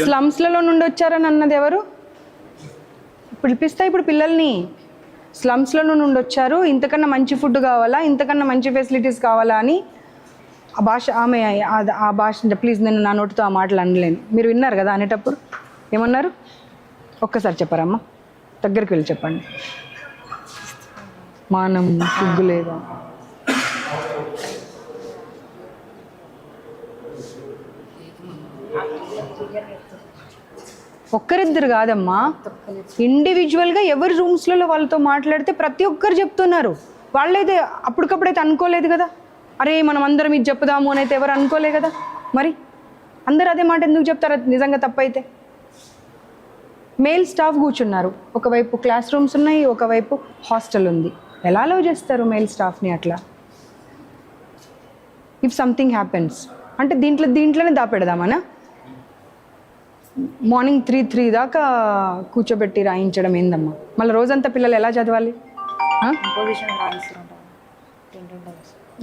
స్లమ్స్లలో నుండి వచ్చారని అన్నది ఎవరు? పిలిపిస్తా ఇప్పుడు పిల్లల్ని. స్లమ్స్లో నుండి వచ్చారు, ఇంతకన్నా మంచి ఫుడ్ కావాలా, ఇంతకన్నా మంచి ఫెసిలిటీస్ కావాలా అని ఆ భాష ఆమె ఆ భాష ప్లీజ్ నేను నా నోటితో ఆ మాటలు అనలేను. మీరు విన్నారు కదా అనేటప్పుడు ఏమన్నారు? ఒక్కసారి చెప్పారమ్మా, దగ్గరికి వెళ్ళి చెప్పండి. మానం సిగ్గు లేదా? ఒక్కరిద్దరు కాదమ్మా, ఇండివిజువల్గా ఎవరి రూమ్స్లలో వాళ్ళతో మాట్లాడితే ప్రతి ఒక్కరు చెప్తున్నారు. వాళ్ళైతే అప్పటికప్పుడైతే అనుకోలేదు కదా, అరే మనం అందరం ఇది చెప్పుదాము అని అయితే ఎవరు అనుకోలే కదా. మరి అందరు అదే మాట ఎందుకు చెప్తారు? నిజంగా తప్పైతే. మేల్ స్టాఫ్ కూర్చున్నారు, ఒకవైపు క్లాస్ రూమ్స్ ఉన్నాయి, ఒకవైపు హాస్టల్ ఉంది. ఎలా అలౌ చేస్తారు మేల్ స్టాఫ్ని అట్లా? ఇఫ్ సంథింగ్ హ్యాపెన్స్ అంటే దీంట్లోనే దాపెడదామనా? మార్నింగ్ 3 దాకా కూర్చోబెట్టి రాయించడం ఏందమ్మా? మళ్ళీ రోజంతా పిల్లలు ఎలా చదవాలి?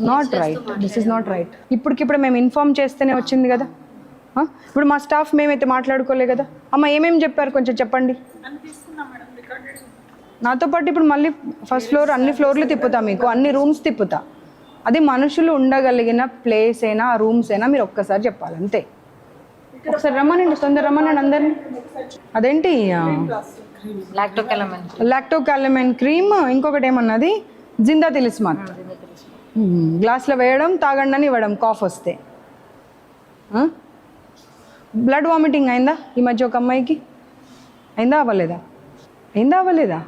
Not right, this is not right. ఇప్పటికిప్పుడు మేము ఇన్ఫార్మ్ చేస్తేనే వచ్చింది కదా. ఇప్పుడు మా స్టాఫ్ మేమైతే మాట్లాడుకోలే కదా. అమ్మ ఏమేమి చెప్పారు కొంచెం చెప్పండి. నాతో పాటు ఇప్పుడు మళ్ళీ ఫస్ట్ ఫ్లోర్ అన్ని ఫ్లోర్లు తిప్పుతా, మీకు అన్ని రూమ్స్ తిప్పుతా. అది మనుషులు ఉండగలిగిన ప్లేస్ అయినా రూమ్స్ అయినా మీరు ఒక్కసారి చెప్పాలి అంతే. ఒకసారి రమ్మనండి, తొందర రమ్మనండి అందరినీ. అదేంటి లాక్టోకాలమైన్ క్రీమ్, ఇంకొకటి ఏమన్నది జిందా తిలిస్మాత్ గ్లాస్లో వేయడం, తాగండి అని ఇవ్వడం కాఫ్ వస్తే. బ్లడ్ వామిటింగ్ అయిందా ఈ మధ్య ఒక అమ్మాయికి? అయిందా అవ్వలేదా? అయిందా అవ్వలేదా?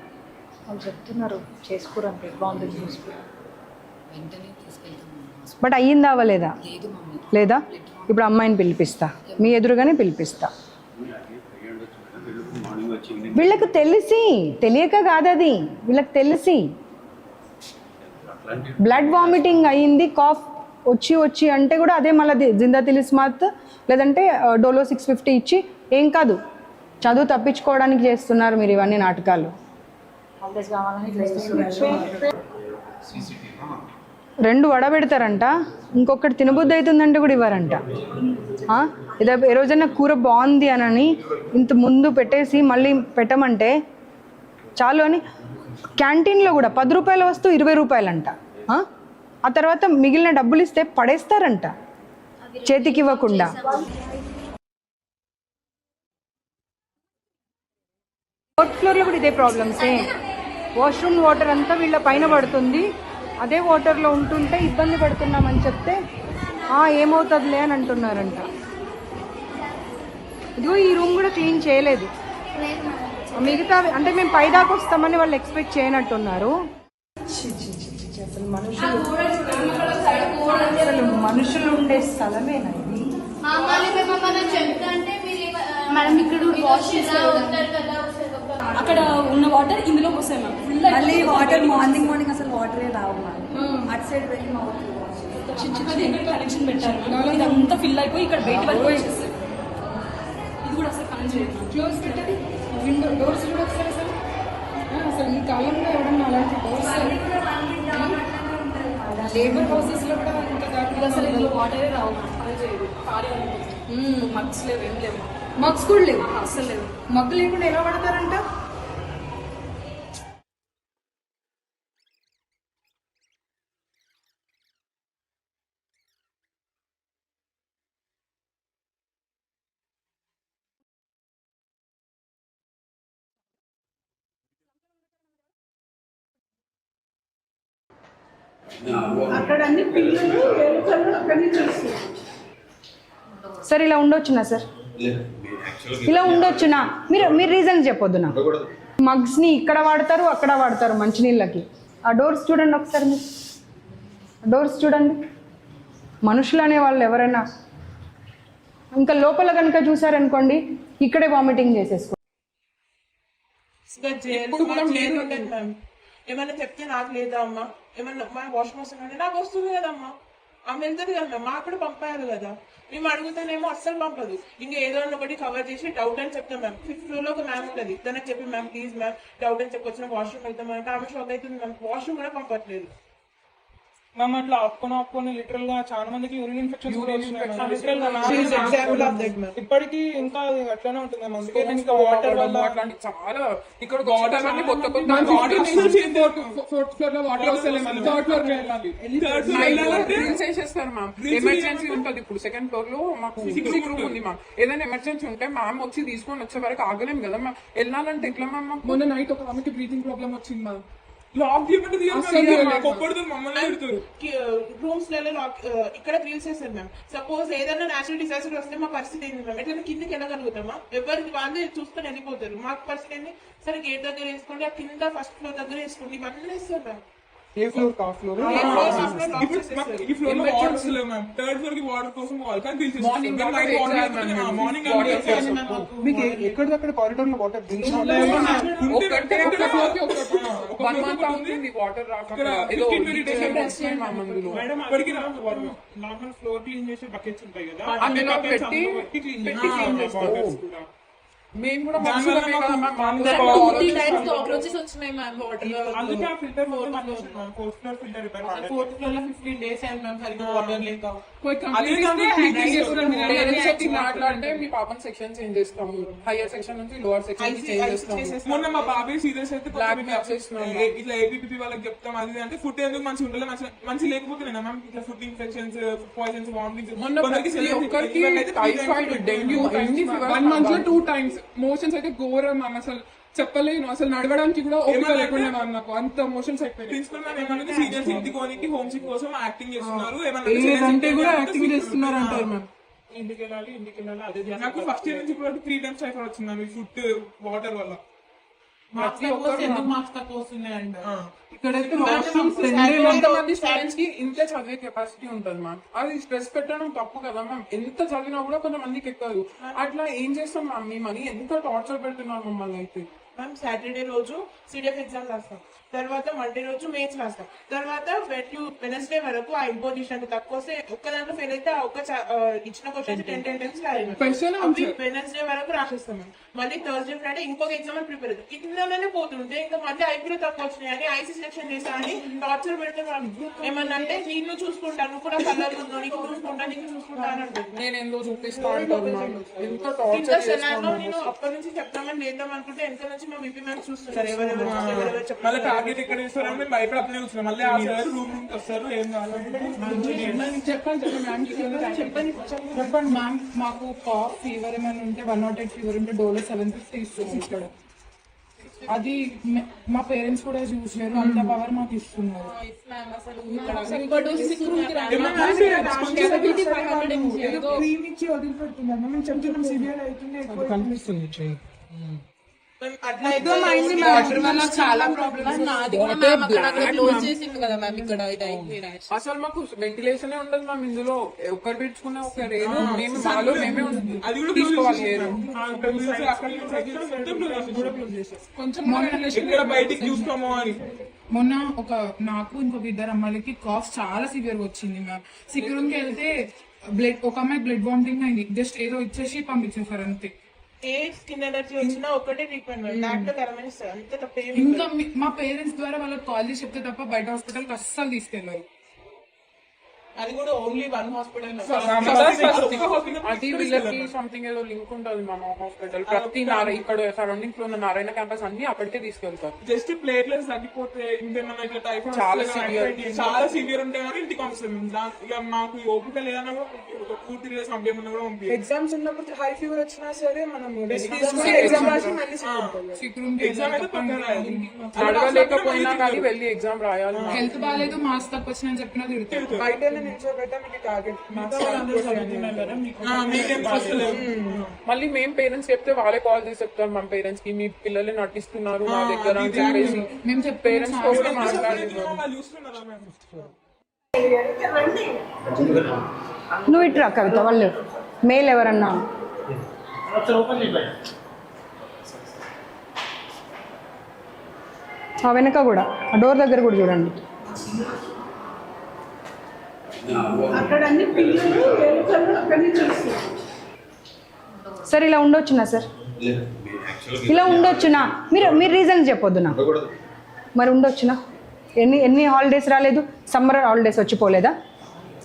వాళ్ళు చెప్తున్నారు చేసుకోరంటే బాగుంటుంది చూసుకో. బట్ అయ్యిందా అవ్వలేదా? లేదా? ఇప్పుడు అమ్మాయిని పిలిపిస్తా, మీ ఎదురుగానే పిలిపిస్తా. వీళ్ళకి తెలిసి తెలియక కాదు, అది వీళ్ళకి తెలిసి బ్లడ్ వామిటింగ్ అయ్యింది, కాఫ్ వచ్చి అంటే కూడా అదే మళ్ళీ జిందా తిలిస్మాత్ లేదంటే డోలో 650 ఇచ్చి ఏం కాదు, చదువు తప్పించుకోవడానికి చేస్తున్నారు మీరు ఇవన్నీ నాటకాలు. 2 వడబెడతారంట, ఇంకొకటి తినబుద్ధి అవుతుందంటే కూడా ఇవ్వరంట. ఇదే ఏ రోజైనా కూర బాగుంది అని ఇంత ముందు పెట్టేసి మళ్ళీ పెట్టమంటే చాలు అని. క్యాంటీన్లో కూడా 10 రూపాయల వస్తువు 20 రూపాయలంట. ఆ తర్వాత మిగిలిన డబ్బులు ఇస్తే పడేస్తారంట చేతికి ఇవ్వకుండా. ఫోర్త్ ఫ్లోర్లో కూడా ఇదే ప్రాబ్లమ్సే. వాష్రూమ్ వాటర్ అంతా వీళ్ళ పైన పడుతుంది, అదే వాటర్లో ఉంటుంటే ఇబ్బంది పడుతున్నామని చెప్తే ఏమవుతుందిలే అని అంటున్నారంట. ఇదిగో ఈ రూమ్ కూడా క్లీన్ చేయలేదు. మిగతా అంటే మేము పైదాకా వస్తామని వాళ్ళు ఎక్స్పెక్ట్ చేయనట్టున్నారు. అసలు మనుషులు ఉండే స్థలమేనా ఇది? అక్కడ ఉన్న వాటర్ ఇందులోకి వస్తాయి మ్యామ్. మళ్ళీ వాటర్ మార్నింగ్ అసలు వాటరే రావు మ్యామ్. అటు సైడ్ వెళ్ళి చిన్న కనెక్షన్ పెట్టారు మ్యామ్. ఇదంతా ఫిల్ అయిపోయి ఇక్కడ బయట వరకు వచ్చేస్తుంది. ఇది కూడా అసలు కనెక్ట్ చేయదు. క్లోజ్ పెట్టది విండో డోర్స్ కూడా వస్తాయి అసలు. అసలు ఈ కాలంలో ఎవడన్నా అలాంటి డోర్స్ లేబర్ హౌసెస్లో కూడా ఇది అసలు ఇందులో వాటరే రావు, పని చేయదు, ఖాళీ అనుకుంటుంది. మగ్స్ లేవు, ఏం లేవు. మగ్స్ కూడా లేవు, అసలు లేవు. మగ్గు లేకుండా ఎలా పడతారంట? అక్కడ అన్ని పిల్లలు అక్కడిని చూస్తారు. సార్ ఇలా ఉండొచ్చునా సార్? ఇలా ఉండొచ్చునా? మీరు రీజన్ చెప్పొద్దు నా. మగ్స్ని ఇక్కడ వాడతారు, అక్కడ వాడతారు మంచినీళ్ళకి. ఆ డోర్స్ చూడండి ఒకసారి, మీరు డోర్స్ చూడండి. మనుషులు అనే వాళ్ళు ఎవరైనా ఇంకా లోపల కనుక చూసారనుకోండి ఇక్కడే వామిటింగ్ చేసేసుకో. ఏమన్నా చెప్తే నాకు లేదా అమ్మా, ఏమన్నా మా వాష్ మోషన్ అంటే నాకు వస్తుంది కదమ్మా, ఆమె వెళ్తుంది కదా, మాకు కూడా పంపారు కదా. మేము అడుగుతానేమో అస్సలు పంపదు. ఇంకా ఏదో ఒకటి కవర్ చేసి డౌట్ అని చెప్తాం మ్యామ్. 5th ఫ్లోర్లో ఒక మ్యామ్ ఉంటుంది, తనకు చెప్పి మ్యామ్ ప్లీజ్ మ్యామ్ డౌట్ అని చెప్పొచ్చిన వాష్రూమ్ వెళ్తామంటే ఆమె షాక్ అవుతుంది మ్యామ్. వాష్రూమ్ కూడా పంపట్లేదు. మ్యామ్ అట్లా ఆపుకొని లిటరల్ గా చాలా మందికి యూరిన్ ఇన్ఫెక్షన్స్ కూడా ఇప్పటికీ ఇంకా అది అట్లానే ఉంటుంది మ్యామ్. అందుకే నేను ఇంకా వాటర్ వల్ల అట్లాంటి చాలా ఇక్కడ వాటర్ అన్ని కొత్త కొత్త ఫోర్త్ ఫ్లోర్ లో వాటర్ వస్తలే మ్యామ్. థర్డ్ ఫ్లోర్ వెళ్ళాలి. డ్రిల్స్ వేసేస్తారు మ్యామ్. ఎమర్జెన్సీ ఉంటుంది ఇప్పుడు సెకండ్ ఫ్లోర్ లో మాకు ఫిక్సింగ్ రూమ్ ఉంది మ్యామ్. ఏదైనా ఎమర్జెన్సీ ఉంటే మ్యామ్ వచ్చి తీసుకొని వచ్చే వరకు ఆగలేం కదా మ్యామ్. వెళ్ళాలంటే ఎట్లా మ్యామ్? మొన్న నైట్ ఒక ఆమెకి బ్రీతింగ్ ప్రాబ్లం వచ్చింది మ్యామ్. రూమ్స్ లలో లాక్ ఇక్కడ గ్రిల్స్ చేస్తారు మ్యామ్. సపోజ్ ఏదైనా నేచురల్ డిజాస్టర్ వస్తే మా పరిస్థితి ఏంటి మ్యామ్? ఎట్లా కిందకి వెళ్ళగలుగుతామా? ఎవరికి వాళ్ళే చూసుకొని వెళ్ళిపోతారు. మాకు పరిస్థితి ఏంటి? సరే గేట్ దగ్గర వేసుకోండి, ఆ కింద ఫస్ట్ ఫ్లోర్ దగ్గర వేసుకోండి, ఇవన్నీ వేస్తారు మ్యామ్. ఏ ఫ్లోర్ కా ఫ్లోర్ ఏ ఫ్లోర్ కా ఫ్లోర్ లాక్ చేసేస్తారు. ఈ ఫ్లోర్ లో వాటర్ వస్తలేవు మ్యామ్. థర్డ్ ఫ్లోర్ కి వాటర్ కోసం పోవాలి కానీ మార్నింగ్ మార్నింగ్ మీకు ఎక్కడిదక్కడ కారిడార్ లో వాటర్ ఒకటే 1 month అవుతుంది వాటర్ రాక. ఏదో మ్యామ్ అందులో మేడం అక్కడికి నార్మల్ ఫ్లోర్ క్లీన్ చేసే బకెట్స్ ఉంటాయి కదా, అందులో పెట్టి క్లీన్ చేస్తారు. మేము కూడా అందుకే ఆ filter fourth floor filter repair fourth floor లో 15 days అయింది మ్యామ్. సరిగ్గా వాటర్ లేక పేరెంట్స్ వచ్చి మాట్లాడితే మీ పాపం సెక్షన్ చేంజ్ చేస్తాము. హైయర్ సెక్షన్ నుంచి లోవర్ సెక్షన్ చేంజ్ చేస్తాము. మొన్న మా బాబాయ్ సీరియస్ అయితే Black mail చేస్తున్నాం. ఇట్లా ఏపీపీ వాళ్ళకి చెప్తాం అది అంటే ఫుడ్ ఎందుకు మంచిగా ఉండలేదు, మంచి లేకపోతే మ్యామ్ ఇట్లా food infections, food poisons, vomitings. మొన్న ప్రతి ఒక్కరికి టైఫాయిడ్, డెంగ్యూ, అన్ని 1 month లో 2 times మోషన్స్ అయితే ఘోరం మ్యామ్. అసలు చెప్పలేను, అసలు నడవడానికి కూడా ఓపిక లేకుండా మ్యామ్ నాకు అంత మోషన్స్ అయిపోయింది. ప్రిన్సిపల్ మ్యామ్ ఏమన్నా సీరియస్ ఇంటికి హోమ్ సిక్ కోసం యాక్టింగ్ చేస్తున్నారు, ఏదంటే కూడా యాక్టింగ్ చేస్తున్నారు అంటారు మ్యామ్. ఇంటికి వెళ్ళాలి అదే నాకు ఫస్ట్ ఇయర్ నుంచి ఇప్పుడు 3 times టైఫాయిడ్ వచ్చింది మ్యామ్ ఈ ఫుడ్ వాటర్ వల్ల. ఇక్కడైతే మంది స్టూడెంట్స్ కి ఇంత చదివే కెపాసిటీ ఉంటుంది మ్యామ్. అది స్ట్రెస్ పెట్టడం తప్పు కదా మ్యామ్. ఎంత చదివినా కూడా కొంతమందికి ఎక్కదు. అట్లా ఏం చేస్తాం మ్యామ్? మీ మనీ ఎంత టార్చర్ పెడుతున్నారు మమ్మల్ని అయితే. మ్యామ్ సాటర్డే రోజు సిడిఎఫ్ ఎగ్జామ్ రాస్తాం, తర్వాత మండే రోజు మెయిన్స్ రాస్తాం, తర్వాత వెనస్డే వరకు ఆ ఇంపోజిషన్ తక్కువ వస్తే ఒక్క దాంట్లో ఫెయిల్ అయితే ఆ ఒక్క ఇచ్చిన క్వశ్చన్ 10 times రాయాలి. వెనస్డే వరకు రాసేస్తాం మ్యామ్. మళ్ళీ థర్స్డే ఫ్రైడే ఇంకొక ఎగ్జామ్ ప్రిపేర్ అవుతాం. ఇట్లనే పోతుంటే ఇంకా మళ్ళీ ఐపీలో తక్కువ వచ్చినాయని ఐసీ సెలెక్షన్ చేస్తా అని టార్చర్ పెడతాం. ఏమన్నా అంటే నేను చూసుకుంటాను కూడా కలర్ ఉందో నీకు చూసుకుంటా అని అంటుంది. నేను ఎందుకు చూపిస్తా అంటారు మ్యామ్. ఎంత ఇంకా టార్చర్ సెనార్లో నేను అప్పటి నుంచి చెప్తామని లేద్దాం అనుకుంటే ఎంత నుంచి మా విపి మ్యామ్ చూస్తున్నారు ఎవరెవరు చెప్పాలి. టార్గెట్ ఎక్కడ ఇస్తారని మేము భయపడి అప్లై చూస్తున్నాం. మళ్ళీ ఆ సార్ రూమ్ నుంచి వస్తారు, ఏం కావాలంటే చెప్పండి మ్యామ్. మాకు కాఫ్ ఫీవర్ ఏమైనా ఉంటే 108 ఫీవర్ ఉంటే డోలో 750 ఇస్తుంది ఇక్కడ. అది మా పేరెంట్స్ కూడా చూసారు, అంత పవర్ మాకు ఇస్తున్నారు. ప్రీమిచ్చి వదిలిపెడుతున్నారు. మేము చెప్తున్నాం సివియర్ అవుతుంది కనిపిస్తుంది. చాలా ప్రాబ్లమ్స్ నాది కూడా మ్యామ్. అక్కడ క్లోజ్ చేసింది కదా మ్యామ్. ఇక్కడ అసలు మాకు వెంటిలేషన్ ఉండదు మ్యామ్. ఇందులో ఒకరు పెట్టుకున్న ఒక రేరు మేము మాలో మేమే తీసుకోవాలి. కొంచెం బయటికి చూస్తామో అని మొన్న నాకు ఇంకొక 2 అమ్మాయిలకి కాఫ్ చాలా సివియర్ వచ్చింది మ్యామ్. సిక్ రూమ్ కి వెళ్తే ఒక అమ్మాయి బ్లడ్ వామిటింగ్ అయింది. జస్ట్ ఏదో ఇచ్చేసి పంపించేసారు అంతే. ఏ స్కిన్ ఎలర్జీ వచ్చినా ఒకటే ట్రీట్మెంట్ డాక్టర్ గమనిస్తారు అంతే తప్ప. ఇంకా మా పేరెంట్స్ ద్వారా వాళ్ళకి కాల్ చేసి చెప్తే తప్ప బయట హాస్పిటల్ అస్సలు తీసుకెళ్లారు. అది కూడా ఓన్లీ 1 హాస్పిటల్. అది వీళ్ళకి సంథింగ్ ఏదో లింక్ ఉంటుంది మ్యామ్. హాస్పిటల్ ప్రతి ఇక్కడ సరౌండింగ్స్ లో ఉన్న నారాయణ క్యాంపస్ అన్ని అక్కడికే తీసుకెళ్తారు. జస్ట్ ప్లేట్లెట్స్ తగ్గిపోతే ఇంకేమన్నా ఇట్లా టైఫాయిడ్ చాలా సివియర్ ఉంటే కానీ ఇంటికి పంపిస్తాం. ఇక మాకు ఓపిక లేదన్నా కూడా పూర్తి డేస్ పంపించమన్నా కూడా పంపించాం. ఎగ్జామ్స్ ఉన్నప్పుడు హై ఫీవర్ వచ్చినా సరే మనం ఎగ్జామ్ రాసి మళ్ళీ సిక్ రూమ్ ఎగ్జామ్ అయితే పక్కన రాయాలి. నడవలేకపోయినా కానీ వెళ్ళి ఎగ్జామ్ రాయాలి. హెల్త్ బాగాలేదు మార్క్స్ తక్కువ వచ్చినా చెప్పినా తిరుగుతారు. బయట మళ్ళీ మేము పేరెంట్స్ చెప్తే వాళ్ళే కాల్ చేసి చెప్తారు మా పేరెంట్స్ కి మీ పిల్లలు నటిస్తున్నారు మా దగ్గర అని చెప్పేసి మేము పేరెంట్స్ తో కూడా మాట్లాడుతున్నాం. నువ్వు ఇట్రా కవిత, వాళ్ళు మేల్ ఎవరన్నా ఆ వెనక కూడా ఆ డోర్ దగ్గర కూడా చూడండి. సార్ ఇలా ఉండొచ్చునా సార్? ఇలా ఉండొచ్చునా? మీరు రీజన్ చెప్పొద్దు నాకు. మరి ఉండొచ్చునా? ఎన్ని హాలిడేస్ రాలేదు? సమ్మర్ హాలిడేస్ వచ్చిపోలేదా?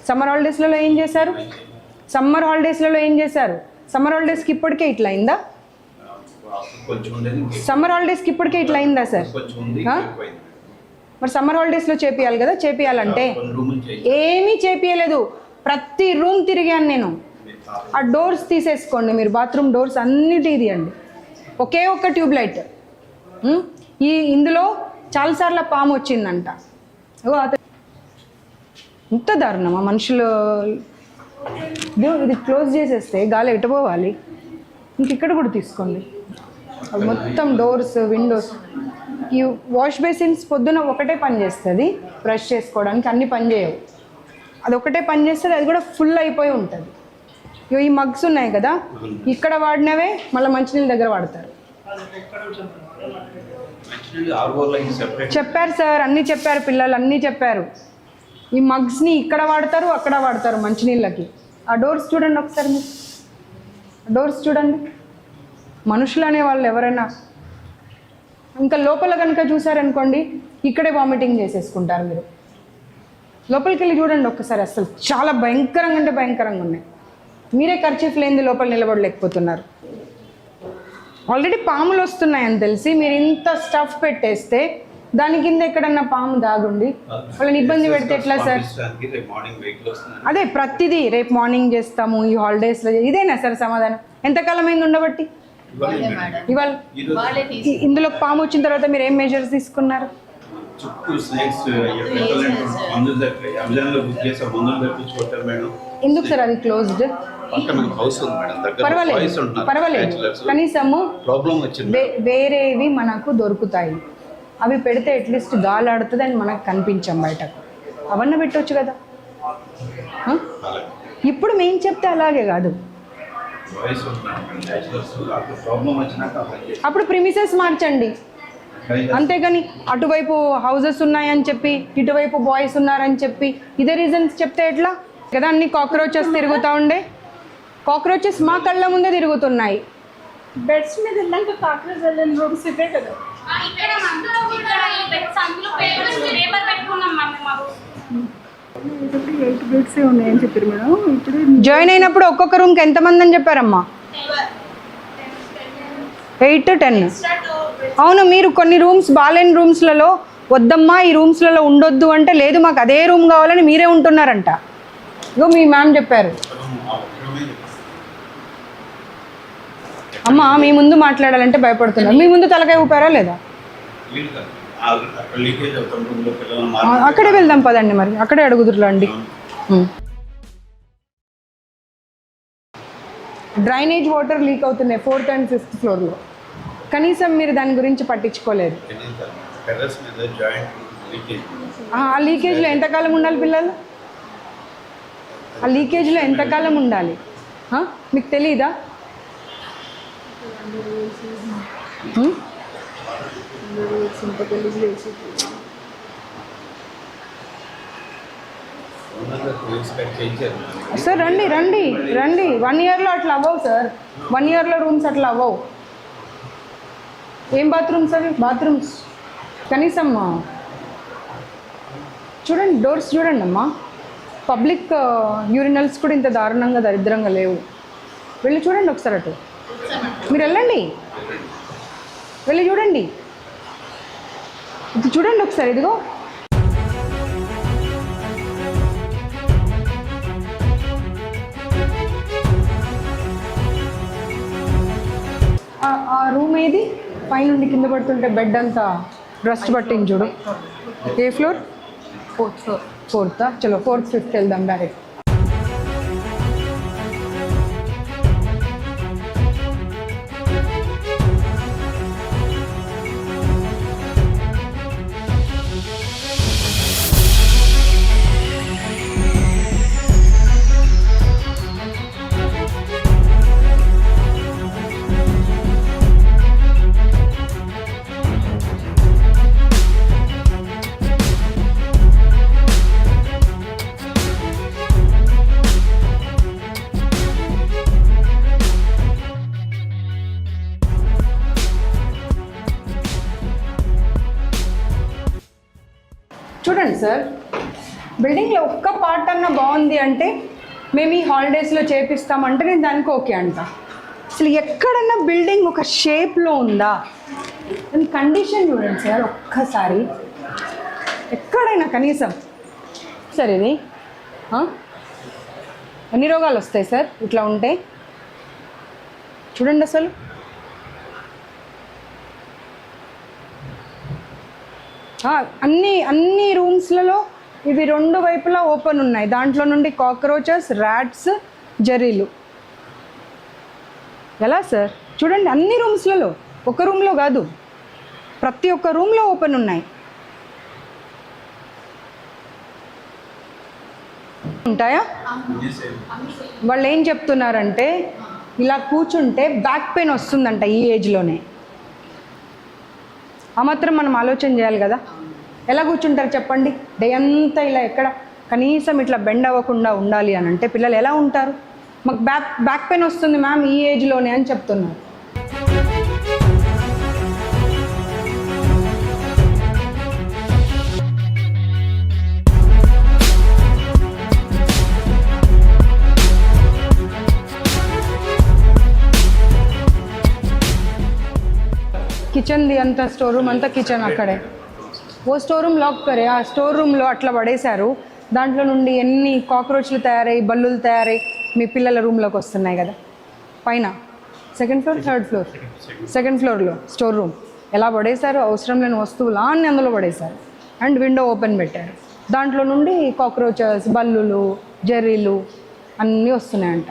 సమ్మర్ హాలిడేస్లలో ఏం చేశారు? సమ్మర్ హాలిడేస్కి ఇప్పటికే ఇట్లా అయిందా? సమ్మర్ హాలిడేస్కి ఇప్పటికే ఇట్లా అయిందా సార్? మరి సమ్మర్ హాలిడేస్లో చేపియాలి కదా. చేపియాలంటే ఏమీ చేపియలేదు. ప్రతి రూమ్ తిరిగాను నేను. ఆ డోర్స్ తీసేసుకోండి మీరు, బాత్రూమ్ డోర్స్ అన్నిటి తీయండి. ఒకే ఒక్క ట్యూబ్ లైట్. ఇందులో చాలాసార్లు పాము వచ్చిందంట. ఇంత దారుణమా మనుషులు? ఇది క్లోజ్ చేసేస్తే గాలి ఎటుపోవాలి? ఇంకెక్కడ కూడా తీసుకోండి. అవి మొత్తం డోర్స్, విండోస్. ఈ వాష్ బేసిన్స్ పొద్దున ఒకటే పని చేస్తుంది, బ్రష్ చేసుకోవడానికి. అన్ని పని చేయవు. అది ఒకటే పని చేస్తుంది, అది కూడా ఫుల్ అయిపోయి ఉంటుంది. ఈ మగ్స్ ఉన్నాయి కదా, ఇక్కడ వాడినవే మళ్ళీ మంచినీళ్ళ దగ్గర వాడతారు. చెప్పారు సార్, అన్నీ చెప్పారు, పిల్లలు అన్నీ చెప్పారు. ఈ మగ్స్ని ఇక్కడ వాడతారు, అక్కడ వాడతారు మంచినీళ్ళకి. ఆ డోర్స్ చూడండి ఒకసారి, మీరు డోర్స్ చూడండి. మనుషులు అనే వాళ్ళు ఎవరైనా ఇంకా లోపల కనుక చూసారనుకోండి, ఇక్కడే వామిటింగ్ చేసేసుకుంటారు. మీరు లోపలికి వెళ్ళి చూడండి ఒక్కసారి. అసలు చాలా భయంకరంగా అంటే భయంకరంగా ఉన్నాయి. మీరే కర్చీఫ్ లేనిది లోపల నిలబడలేకపోతున్నారు. ఆల్రెడీ పాములు వస్తున్నాయని తెలిసి మీరు ఇంత స్టఫ్ పెట్టేస్తే దాని కింద ఎక్కడన్నా పాము దాగుండి వాళ్ళని ఇబ్బంది పెడితే ఎట్లా సార్? అదే ప్రతిదీ రేపు మార్నింగ్ చేస్తాము, ఈ హాలిడేస్లో. ఇదేనా సార్ సమాధానం? ఎంతకాలం అయింది ఉండబట్టి? ఇవాళ ఇందులో పాము వచ్చిన తర్వాత మీరు ఏం మెజర్స్ తీసుకున్నారు? ఎందుకు సార్ అది క్లోజ్డ్? పర్వాలేదు, కనీసము వేరేవి మనకు దొరుకుతాయి. అవి పెడితే అట్లీస్ట్ గాలి ఆడుతుంది అని మనకు కనిపించాం బయటకు. అవన్నీ పెట్టవచ్చు కదా. ఇప్పుడు మేము చెప్తే అలాగే కాదు. అప్పుడు ప్రిమిసెస్ మార్చండి, అంతేగాని అటువైపు హౌజెస్ ఉన్నాయని చెప్పి ఇటువైపు బాయ్స్ ఉన్నారని చెప్పి ఇదే రీజన్స్ చెప్తే ఎట్లా కదా? అన్ని కాక్రోచెస్ తిరుగుతూ ఉండే. కాక్రోచెస్ మా కళ్ళ ముందే తిరుగుతున్నాయి. బెడ్స్ మీద వెళ్ళాక కాక్రోచ్ వెళ్ళిన రూమ్స్ ఇవే కదా. జాయిన్ అయినప్పుడు ఒక్కొక్క రూమ్కి ఎంతమంది అని చెప్పారమ్మా? 8 to 10. అవును, మీరు కొన్ని రూమ్స్ బాలేని రూమ్స్లలో వద్దమ్మా ఈ రూమ్స్లలో ఉండొద్దు అంటే లేదు మాకు అదే రూమ్ కావాలని మీరే ఉంటున్నారంట. ఇగో మీ మ్యామ్ చెప్పారు. అమ్మ మీ ముందు మాట్లాడాలంటే భయపడుతున్నారు. మీ ముందు తలకాయ ఊపారా లేదా? అక్కడే వెళ్దాం పదండి, మరి అక్కడే అడుగుదురులండి. డ్రైనేజ్ వాటర్ లీక్ అవుతున్నాయి 4th and 5th ఫ్లోర్లో. కనీసం మీరు దాని గురించి పట్టించుకోలేదు. ఆ లీకేజ్లో ఎంతకాలం ఉండాలి పిల్లలు? ఆ లీకేజ్లో ఎంతకాలం ఉండాలి మీకు తెలీదా? సార్ రండి రండి రండి. 1 yearలో అట్లా అవ్వవు సార్. 1 yearలో రూమ్స్ అట్లా అవ్వవు. ఏం బాత్రూమ్స్ అవి? బాత్రూమ్స్ కనీసం చూడండి, డోర్స్ చూడండి అమ్మా. పబ్లిక్ యూరినల్స్ కూడా ఇంత దారుణంగా దరిద్రంగా లేవు. వెళ్ళి చూడండి ఒకసారి, అటు మీరు వెళ్ళండి, వెళ్ళి చూడండి. ఇది చూడండి ఒకసారి, ఇదిగో ఆ రూమ్ ఏది? పైనుండి కింద పడుతుంటే బెడ్ అంతా రస్ట్ పట్టింది చూడు. ఏ ఫ్లోర్? 4th. చలో 4th 5th వెళ్దాం డైరెక్ట్. సార్ బిల్డింగ్లో ఒక్క పార్ట్ అన్నా బాగుంది అంటే మేము ఈ హాలిడేస్లో చేపిస్తామంటే నేను దానికి ఓకే అంట. అసలు ఎక్కడన్నా బిల్డింగ్ ఒక షేప్లో ఉందా? దాని కండిషన్ చూడండి సార్ ఒక్కసారి, ఎక్కడైనా కనీసం. సార్ ఇది ఎన్ని రోగాలు వస్తాయి సార్ ఇట్లా ఉంటే? చూడండి అసలు అన్ని రూమ్స్లలో ఇవి రెండు వైపులా ఓపెన్ ఉన్నాయి. దాంట్లో నుండి కాక్రోచెస్, ర్యాట్స్, జర్రీలు. ఎలా సార్? చూడండి అన్ని రూమ్స్లలో, ఒక రూమ్లో కాదు, ప్రతి ఒక్క రూమ్లో ఓపెన్ ఉన్నాయి. ఉంటాయా? వాళ్ళు ఏం చెప్తున్నారంటే ఇలా కూర్చుంటే బ్యాక్ పెయిన్ వస్తుందంట ఈ ఏజ్లోనే. ఆ మాత్రం మనం ఆలోచన చేయాలి కదా. ఎలా కూర్చుంటారు చెప్పండి? డే అంతా ఇలా ఎక్కడ కనీసం ఇట్లా బెండ్ అవ్వకుండా ఉండాలి అని అంటే పిల్లలు ఎలా ఉంటారు? మాకు బ్యాక్ పెయిన్ వస్తుంది మ్యామ్ ఈ ఏజ్లోనే అని చెప్తున్నారు. కిచెన్ ది అంతా స్టోర్ రూమ్ అంతా కిచెన్ అక్కడే. ఓ స్టోర్ రూమ్ లాక్ కరే, ఆ స్టోర్ రూమ్లో అట్లా పడేశారు. దాంట్లో నుండి ఎన్ని కాక్రోచ్లు తయారయ్యి, బల్లులు తయారై మీ పిల్లల రూమ్లోకి వస్తున్నాయి కదా. పైన second floor, third floor, second ఫ్లోర్లో స్టోర్ రూమ్ ఎలా పడేశారు? అవసరం లేని వస్తువులు అన్నీ అందులో పడేశారు. అండ్ విండో ఓపెన్ పెట్టారు. దాంట్లో నుండి కాక్రోచెస్, బల్లులు, జెర్రీలు అన్నీ వస్తున్నాయంట.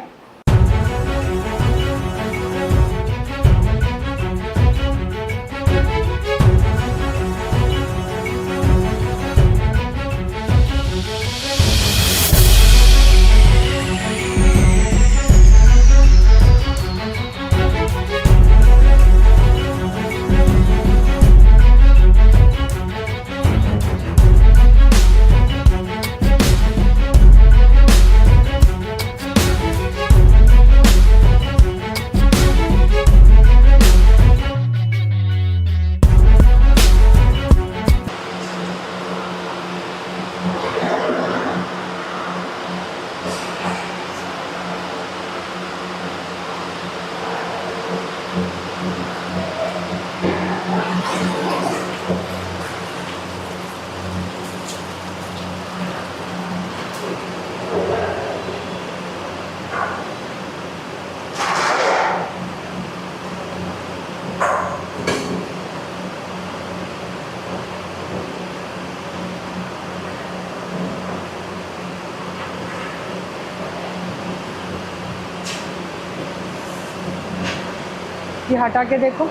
ये हटा के देखो.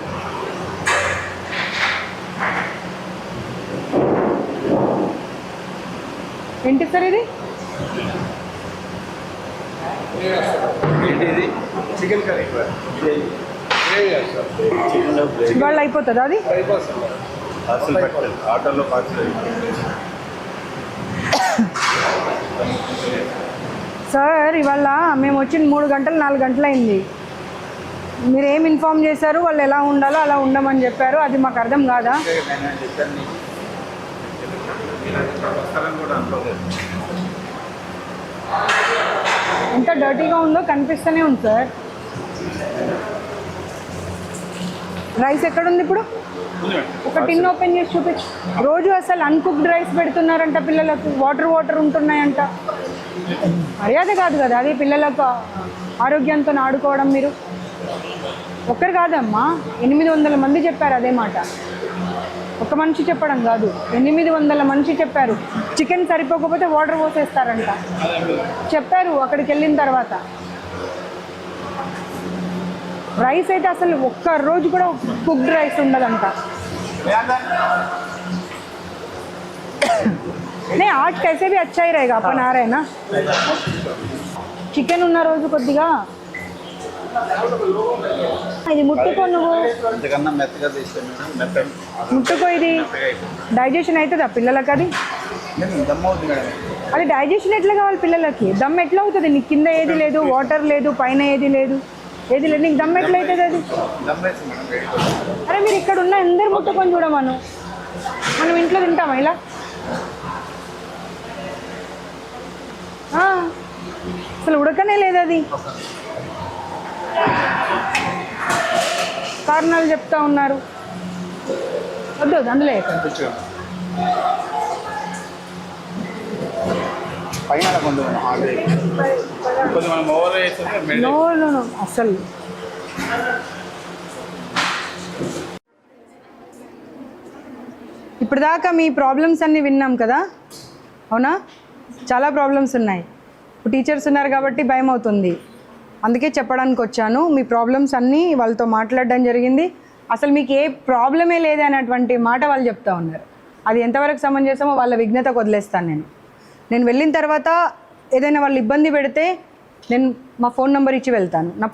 ఏంటి సార్ ఇది? చికెన్ కర్రీ ఇవాళ అయిపోతుందా అది? పార్సల్ పెట్టాలి, ఆటోలో పార్సల్. సార్ ఇవాళ మేము వచ్చిన 3 గంటలు 4 గంటలు అయింది. మీరు ఏం ఇన్ఫామ్ చేశారు? వాళ్ళు ఎలా ఉండాలో అలా ఉండమని చెప్పారు. అది మాకు అర్థం కాదా? ఎంత డర్టీగా ఉందో కనిపిస్తూనే ఉంది సార్. రైస్ ఎక్కడుంది ఇప్పుడు? ఒక టిన్ ఓపెన్ చేసి చూపించు. రోజు అసలు అన్కుక్డ్ రైస్ పెడుతున్నారంట పిల్లలకు, వాటర్ ఉంటున్నాయంట. మర్యాద కాదు కదా అది పిల్లలకు ఆరోగ్యంతో ఆడుకోవడం. మీరు ఒక్కరు కాదమ్మా, 800 మంది చెప్పారు అదే మాట. ఒక మనిషి చెప్పడం కాదు, 800 మనిషి చెప్పారు. చికెన్ సరిపోకపోతే వాటర్ పోసేస్తారంట చెప్పారు అక్కడికి వెళ్ళిన తర్వాత. రైస్ అయితే అసలు ఒక్క రోజు కూడా కుక్డ్ రైస్ ఉండదంట. नहीं आज कैसे भी अच्छा ही रहेगा, अपन आ रहे हैं ना. చికెన్ ఉన్న రోజు కొద్దిగా ఇది ముట్టుకో, నువ్వు ముట్టుకో. ఇది డైజెషన్ అవుతుందా పిల్లలకి? అది డైజెషన్ ఎట్లా కావాలి పిల్లలకి? దమ్ ఎట్లా అవుతుంది? నీకు కింద ఏది లేదు, వాటర్ లేదు, పైన ఏది లేదు, నీకు దమ్ ఎట్లా అవుతుంది అది? అరే మీరు ఇక్కడ ఉన్న అందరు ముట్టుకొని చూడమను. మనం ఇంట్లో తింటామా ఇలా? ఆ, అసలు ఉడకనే లేదు అది. కారణాలు చెప్తా ఉన్నారు. వద్దు అందులో వేయకండి. పైన కొంచెం కొంచెం మనం ఓవర్ చేస్తే నో నో నో అసలు ఇప్పుడు దాకా మీ ప్రాబ్లమ్స్ అన్నీ విన్నాం కదా, అవునా? చాలా ప్రాబ్లమ్స్ ఉన్నాయి. ఇప్పుడు టీచర్స్ ఉన్నారు కాబట్టి భయం అవుతుంది, అందుకే చెప్పడానికి వచ్చాను. మీ ప్రాబ్లమ్స్ అన్నీ వాళ్ళతో మాట్లాడడం జరిగింది. అసలు మీకు ఏ ప్రాబ్లమే లేదు అనేటువంటి మాట వాళ్ళు చెప్తా ఉన్నారు. అది ఎంతవరకు సమంజసమో వాళ్ళ విఘ్నతకు వదిలేస్తాను. నేను వెళ్ళిన తర్వాత ఏదైనా వాళ్ళు ఇబ్బంది పెడితే నేను మా ఫోన్ నెంబర్ ఇచ్చి వెళ్తాను. నా